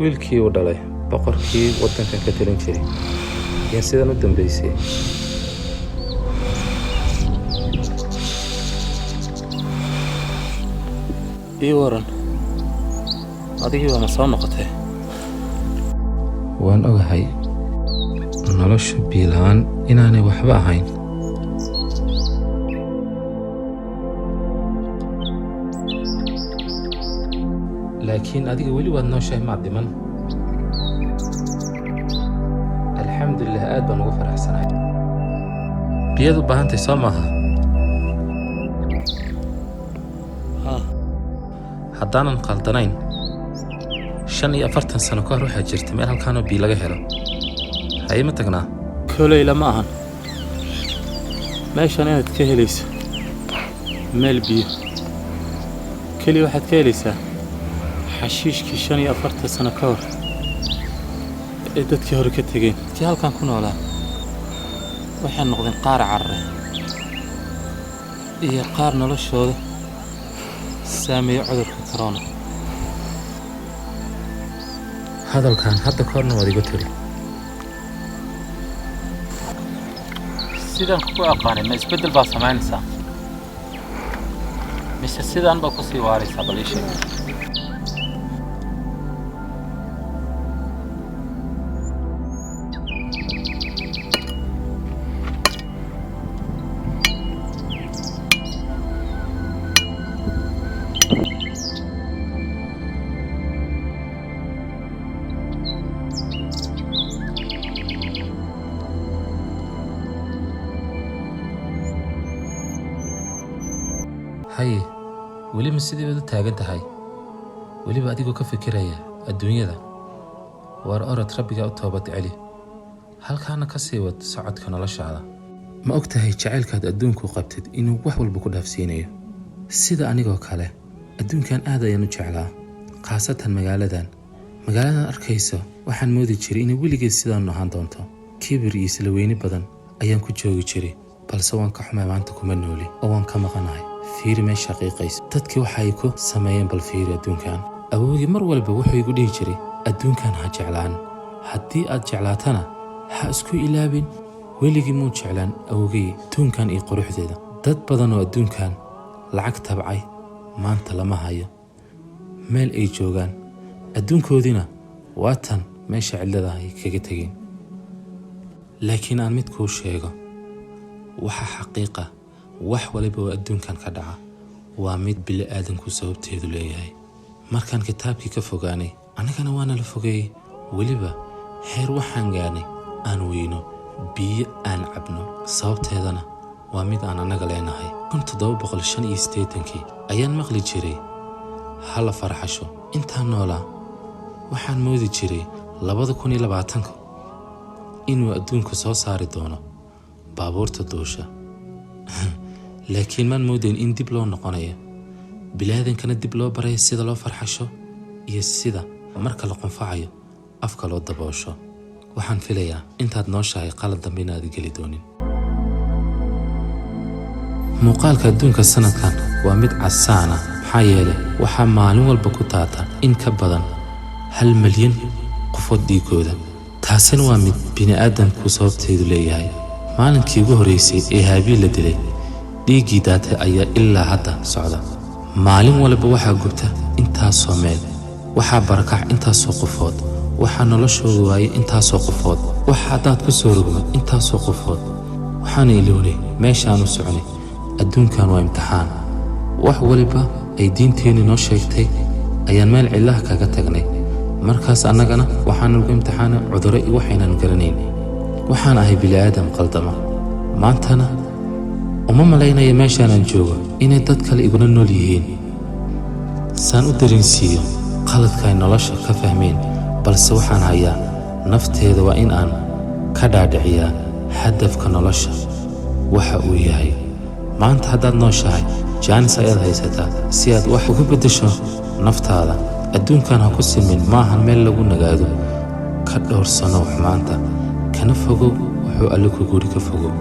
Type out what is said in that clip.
wiilkii uu dhalay boqorkii waddankan ka talin jiray ayaan sidan u dambaysay. ii waran adigii waa ma soo noqotay? waan ogahay nolosha biilaan inaanay waxba ahayn. laakiin adiga weli waad nooshahay maad dhiman. alxamdulilah aad baan ugu faraxsanahay. biyaad u baahantay soo maaha? haddaanan qaldanayn 45 sano ka hor waxaa jirta meel halkaanoo biyo laga helo. haye ma tagnaa? koley lama ahan meeshan inaad ka helayso meel biyo keliya waxaad ka helaysaa xashiishkii 45 sano ka hor ee dadkii hore ka tegeen. dadkii halkan ku noolaa waxay noqdeen qaar carare iyo qaar noloshooda saameeya cudurka corona. hadalkan hadda ka horna waad iga tiri. sidaan ku aqaanay ma isbeddel baa samaynaysaa mise sidaan baa ku sii waaraysaa? bal ii sheeg. haye weli ma sidii baad u taagan tahay? weliba adigoo ka fikiraya adduunyada? waar orod rabbigaa u toobad celi, halkaana ka sii wad socodka noloshaada. ma og tahay jacaylkaad adduunku qabtid inuu wax walba ku dhaafsiinayo? sida anigoo kale adduunkan aad ayaan u jeclaa, khaasatan magaaladan arkayso. waxaan moodi jiray inay weligeed sidaan ahaan doonto. kibir iyo isla weyni badan ayaan ku joogi jiray, balse waan ka xumay maanta kuma nooli oo waan ka maqanahay. fiiri meesha xaqiiqaysa dadkii waxay ku sameeyeen. bal fiiri adduunkan. awoogii mar walba wuxuu igu dhihi jiray adduunkan ha jeclaan, haddii aad jeclaatana ha isku ilaabin. weligii muu jeclaan awoogay adduunkan iyo quruxdeeda. dad badan oo adduunkan lacag tabcay maanta lama hayo meel ay joogaan. adduunkoodiina waa tan meesha cidlada ay kaga tegeen. laakiin aan mid kuu sheego, waxa xaqiiqa wax waliba oo adduunkan ka dhaca waa mid bini'aadanku sababteedu leeyahay. markaan kitaabkii ka fogaanay annagana waana la fogeeyey. weliba heer waxaan gaarnay aan weyno biyo aan cabno. sababteedana waa mid aan annaga leenahay. 1785 ayaan maqli jiray hala farxasho. intaan noolaa waxaan moodi jiray 2020 inuu adduunku soo saari doono baabuurta duusha. laakiin maan moodayn in dib loo noqonayo. bilaadankana dib loo barayo sida loo farxasho iyo sida marka la qunfacayo afka loo daboosho. waxaan filayaa intaad nooshahay qalad dambe inaad geli doonin. muuqaalka adduunka sanadkan waa mid casaana, maxaa yeelay waxaa maalin walba ku taata in ka badan 1 milyan qofood dhiigooda. taasina waa mid bini'aadanku sababteedu leeyahay. maalinkii ugu horreysay ee haabiil la dilay, dhiiggii daatay ayaa ilaa hadda socda. maalin walba waxaa gubta intaasoo meel, waxaa barakac intaasoo qofood, waxaa noloshooda waayay intaasoo qofood, waxa haddaad ku soo rogma intaasoo qofood. waxaana ilownay meeshaanu soconay. adduunkan waa imtixaan. wax waliba ay diinteenni noo sheegtay ayaan meel cillaha kaga tagnay. markaas annagana waxaan ugu imtixaanay cudurro iyo waxaynan garanayn. waxaan ahay bini'aadam qaldama. maantana uma malaynaya meeshaanaan joogo inay dad kale iguna nool yihiin. saan u dareensiiyo qaladka ay nolosha ka fahmeen, balse waxaan hayaa nafteeda waa in aan ka dhaadhiciyaa hadafka nolosha waxa uu yahay. maanta haddaad nooshahay jaanis ayaad haysataa si aad wax ugu beddesho naftaada. adduunkan ha ku simin, maahan meel lagu nagaado. ka dhowrsano xumaanta, kana fogow wuxuu alle ku guri ka fogow.